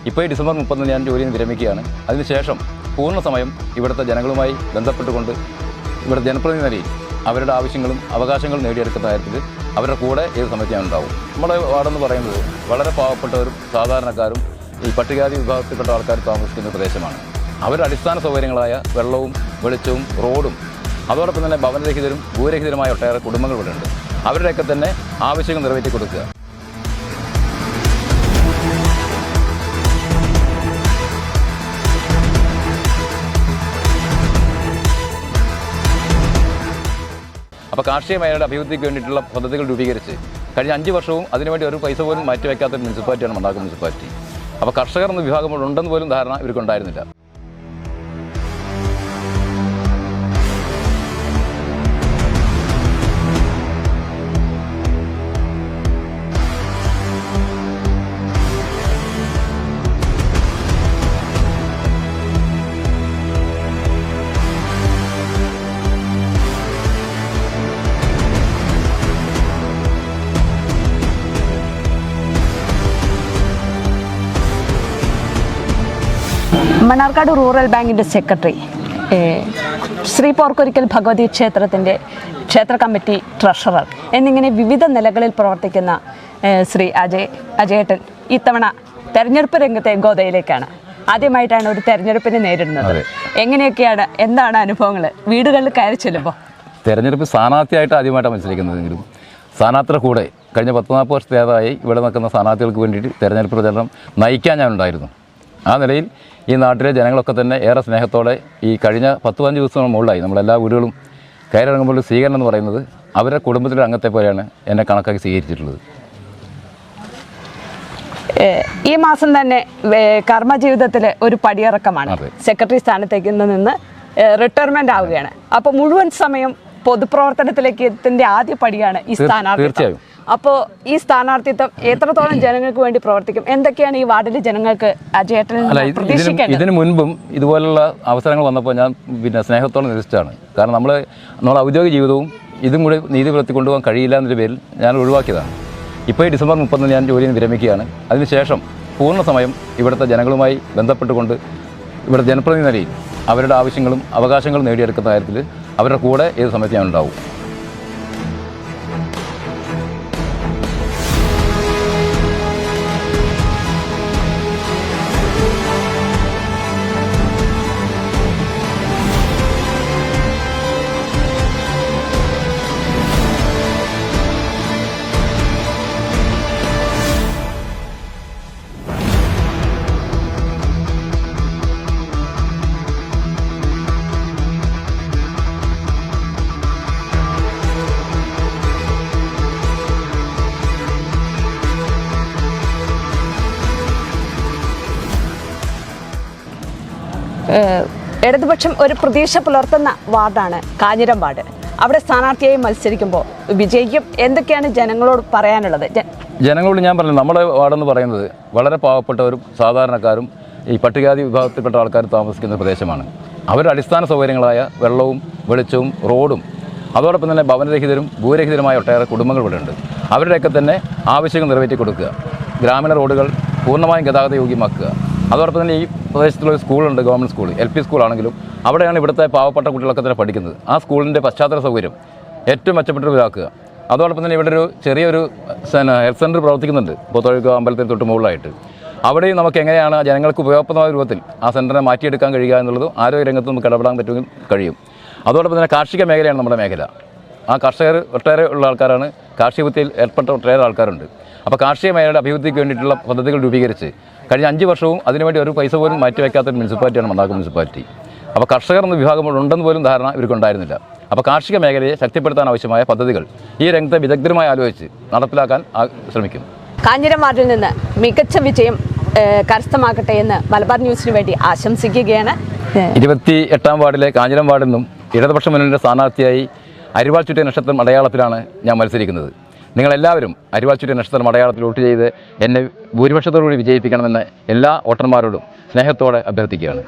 ഇപ്പോൾ ഈ ഡിസംബർ 30 ഞാൻ ജോലിയിൽ നിന്ന് വിരമിക്കുകയാണ്. അതിനുശേഷം പൂർണ്ണ സമയം ഇവിടുത്തെ ജനങ്ങളുമായി ബന്ധപ്പെട്ടുകൊണ്ട് ഇവിടുത്തെ ജനപ്രതിനിധി നിലയിൽ അവരുടെ ആവശ്യങ്ങളും അവകാശങ്ങളും നേടിയെടുക്കുന്ന കാര്യത്തിൽ അവരുടെ കൂടെ ഏത് സമയത്ത് ഞാൻ ഉണ്ടാവും. നമ്മുടെ വാർഡെന്ന് പറയുന്നത് വളരെ പാവപ്പെട്ടവരും സാധാരണക്കാരും ഈ പട്ടികജാതി വിഭാഗത്തിൽപ്പെട്ട ആൾക്കാർ താമസിക്കുന്ന പ്രദേശമാണ്. അവരുടെ അടിസ്ഥാന സൗകര്യങ്ങളായ വെള്ളവും വെളിച്ചവും റോഡും അതോടൊപ്പം തന്നെ ഭവനരഹിതരും ഭൂരഹിതരുമായ ഒട്ടേറെ കുടുംബങ്ങൾ ഇവിടെ ഉണ്ട്. അവരുടെയൊക്കെ തന്നെ ആവശ്യങ്ങൾ നിറവേറ്റി കൊടുക്കുക. അപ്പോൾ കാർഷിക മേഖലയുടെ അഭിവൃദ്ധിക്ക് വേണ്ടിയിട്ടുള്ള പദ്ധതികൾ രൂപീകരിച്ച് കഴിഞ്ഞ 5 വർഷവും അതിനുവേണ്ടി ഒരു പൈസ പോലും മാറ്റിവെക്കാത്ത മുനിസിപ്പാലിറ്റിയാണ് മണ്ണാർക്കാട് മുനിസിപ്പാലിറ്റി. അപ്പോൾ കർഷകർ എന്ന വിഭാഗം ഉണ്ടെന്ന് പോലും ധാരണ ഇവർക്കുണ്ടായിരുന്നില്ല. മണ്ണാർക്കാട് റൂറൽ ബാങ്കിൻ്റെ സെക്രട്ടറി, ശ്രീ പോർക്കൊരിക്കൽ ഭഗവതി ക്ഷേത്രത്തിൻ്റെ ക്ഷേത്ര കമ്മിറ്റി ട്രഷറർ എന്നിങ്ങനെ വിവിധ നിലകളിൽ പ്രവർത്തിക്കുന്ന ശ്രീ അജയേട്ടൻ ഇത്തവണ തെരഞ്ഞെടുപ്പ് രംഗത്തെ ഗോതയിലേക്കാണ്. ആദ്യമായിട്ടാണ് ഒരു തെരഞ്ഞെടുപ്പിനെ നേരിടുന്നത്. എങ്ങനെയൊക്കെയാണ്, എന്താണ് അനുഭവങ്ങൾ വീടുകളിൽ കയറി ചെല്ലുമ്പോൾ? തെരഞ്ഞെടുപ്പ് സ്ഥാനാർത്ഥിയായിട്ട് ആദ്യമായിട്ടാണ് മത്സരിക്കുന്നതെങ്കിലും സ്ഥാനാർത്ഥിയുടെ കൂടെ കഴിഞ്ഞ 10-40 വർഷത്തേതായി ഇവിടെ നിൽക്കുന്ന സ്ഥാനാർത്ഥികൾക്ക് വേണ്ടിയിട്ട് തെരഞ്ഞെടുപ്പ് പ്രചരണം നയിക്കാൻ ഞാനുണ്ടായിരുന്നു. ആ നിലയിൽ ഈ നാട്ടിലെ ജനങ്ങളൊക്കെ തന്നെ ഏറെ സ്നേഹത്തോടെ ഈ കഴിഞ്ഞ 10-15 ദിവസം മുകളിലായി നമ്മളെല്ലാ വീടുകളും കയറിറങ്ങുമ്പോൾ സ്വീകരണം എന്ന് പറയുന്നത് അവരുടെ കുടുംബത്തിലെ അംഗത്തെ പോലെയാണ് എന്നെ കണക്കാക്കി സ്വീകരിച്ചിട്ടുള്ളത്. ഈ മാസം തന്നെ കർമ്മജീവിതത്തിൽ ഒരു പടിയിറക്കമാണ്. സെക്രട്ടറി സ്ഥാനത്തേക്ക് നിന്ന് റിട്ടയർമെന്റ് ആവുകയാണ്. അപ്പോൾ മുഴുവൻ സമയം പൊതുപ്രവർത്തനത്തിലേക്ക് എത്തിന്റെ ആദ്യ പടിയാണ് ഈ സ്ഥാനാർത്ഥിത്വം. തീർച്ചയായും. അപ്പോൾ ഈ സ്ഥാനാർത്ഥിത്വം എത്രത്തോളം ജനങ്ങൾക്ക് വേണ്ടി പ്രവർത്തിക്കും? എന്തൊക്കെയാണ് ഈ വാർഡിലെ ജനങ്ങൾക്ക് അജയേട്ടനിൽ പ്രതീക്ഷിക്കേണ്ടത്? ഇതിനു മുൻപും ഇതുപോലുള്ള അവസരങ്ങൾ വന്നപ്പോൾ ഞാൻ സ്നേഹത്തോടെ നിരസിച്ചാണ്. കാരണം നമ്മുടെ ഔദ്യോഗിക ജീവിതവും ഇതും കൂടി നീതി പുലർത്തി കൊണ്ടുപോകാൻ കഴിയില്ല എന്നൊരു പേരിൽ ഞാൻ ഒഴിവാക്കിയതാണ്. ഇപ്പോൾ ഈ ഡിസംബർ 30 ഞാൻ ജോലിയിൽ നിന്ന് വിരമിക്കുകയാണ്. അതിനുശേഷം പൂർണ്ണ സമയം ഇവിടുത്തെ ജനങ്ങളുമായി ബന്ധപ്പെട്ടുകൊണ്ട് ഇവിടുത്തെ ജനപ്രതിനിധി നിലയിൽ അവരുടെ ആവശ്യങ്ങളും അവകാശങ്ങളും നേടിയെടുക്കുന്ന കാര്യത്തിൽ അവരുടെ കൂടെ ഏത് സമയത്ത് ഞാൻ ഉണ്ടാവും. ഇടതുപക്ഷം ഒരു പ്രതീക്ഷ പുലർത്തുന്ന വാർഡാണ് കാഞ്ഞിരം വാർഡ്. അവിടെ സ്ഥാനാർത്ഥിയായി മത്സരിക്കുമ്പോൾ വിജയിക്കും. എന്തൊക്കെയാണ് ജനങ്ങളോട് പറയാനുള്ളത്? ജനങ്ങളോട് ഞാൻ പറഞ്ഞു, നമ്മുടെ വാർഡെന്ന് പറയുന്നത് വളരെ പാവപ്പെട്ടവരും സാധാരണക്കാരും ഈ പട്ടികജാതി വിഭാഗത്തിൽപ്പെട്ട ആൾക്കാർ താമസിക്കുന്ന പ്രദേശമാണ്. അവരുടെ അടിസ്ഥാന സൗകര്യങ്ങളായ വെള്ളവും വെളിച്ചവും റോഡും അതോടൊപ്പം തന്നെ ഭവനരഹിതരും ഭൂരഹിതരുമായ ഒട്ടേറെ കുടുംബങ്ങൾ ഇവിടെ ഉണ്ട്. അവരുടെയൊക്കെ തന്നെ ആവശ്യങ്ങൾ നിറവേറ്റി കൊടുക്കുക. ഗ്രാമീണ റോഡുകൾ പൂർണ്ണമായും ഗതാഗത യോഗ്യമാക്കുക. അതോടൊപ്പം തന്നെ ഈ പ്രദേശത്തുള്ള സ്കൂളുണ്ട്, ഗവൺമെൻറ് സ്കൂൾ, LP സ്കൂളാണെങ്കിലും അവിടെയാണ് ഇവിടുത്തെ പാവപ്പെട്ട കുട്ടികളൊക്കെ തന്നെ പഠിക്കുന്നത്. ആ സ്കൂളിൻ്റെ പശ്ചാത്തല സൗകര്യം ഏറ്റവും മെച്ചപ്പെട്ടൊരിതാക്കുക. അതോടൊപ്പം തന്നെ ഇവിടെ ഒരു ചെറിയൊരു ഹെൽത്ത് സെൻറ്റർ പ്രവർത്തിക്കുന്നുണ്ട്, പോത്തോഴിക്കോ അമ്പലത്തിന് തൊട്ട് മുകളിലായിട്ട്. അവിടെയും നമുക്ക് എങ്ങനെയാണ് ജനങ്ങൾക്ക് ഉപയോഗപ്രദമായ രൂപത്തിൽ ആ സെൻറ്ററിനെ മാറ്റിയെടുക്കാൻ കഴിയുക എന്നുള്ളതും ആരോഗ്യ രംഗത്ത് നമുക്ക് ഇടപെടാൻ പറ്റുമെങ്കിൽ കഴിയും. അതോടൊപ്പം തന്നെ കാർഷിക മേഖലയാണ് നമ്മുടെ മേഖല. ആ കർഷകർ ഒട്ടേറെ ഉള്ള ആൾക്കാരാണ്, കാർഷിക വൃത്തിയിൽ ഏർപ്പെട്ട ഒട്ടേറെ ആൾക്കാരുണ്ട്. അപ്പോൾ കാർഷിക മേഖലയുടെ അഭിവൃദ്ധിക്ക് വേണ്ടിയിട്ടുള്ള പദ്ധതികൾ രൂപീകരിച്ച് കഴിഞ്ഞ 5 വർഷവും അതിനുവേണ്ടി ഒരു പൈസ പോലും മാറ്റിവെക്കാത്ത മുനിസിപ്പാലിറ്റിയാണ് മണ്ണാർക്കാട് മുനിസിപ്പാലിറ്റി. അപ്പോൾ കർഷകർ എന്ന വിഭാഗം ഉണ്ടെന്ന് പോലും ധാരണ ഇവർക്കുണ്ടായിരുന്നില്ല. അപ്പോൾ കാർഷിക മേഖലയെ ശക്തിപ്പെടുത്താൻ ആവശ്യമായ പദ്ധതികൾ ഈ രംഗത്തെ വിദഗ്ധരുമായി ആലോചിച്ച് നടപ്പിലാക്കാൻ ശ്രമിക്കും. കാഞ്ഞിരം വാർഡിൽ നിന്ന് മികച്ച വിജയം കരസ്ഥമാക്കട്ടെ എന്ന് മലബാർ ന്യൂസിന് വേണ്ടി ആശംസിക്കുകയാണ്. 28-ാം വാർഡിലെ കാഞ്ഞിരം വാർഡിൽ നിന്നും ഇടതുപക്ഷ മുന്നണിയുടെ സ്ഥാനാർത്ഥിയായി അരിവാൾ ചുറ്റിയ നക്ഷത്രം അടയാളത്തിലാണ് ഞാൻ മത്സരിക്കുന്നത്. നിങ്ങളെല്ലാവരും അരിവാൾ ചുറ്റിയ നക്ഷത്രം അടയാളത്തിൽ വോട്ട് ചെയ്ത് എന്നെ ഭൂരിപക്ഷത്തോടുകൂടി വിജയിപ്പിക്കണമെന്ന് എല്ലാ വോട്ടർമാരോടും സ്നേഹത്തോടെ അഭ്യർത്ഥിക്കുകയാണ്.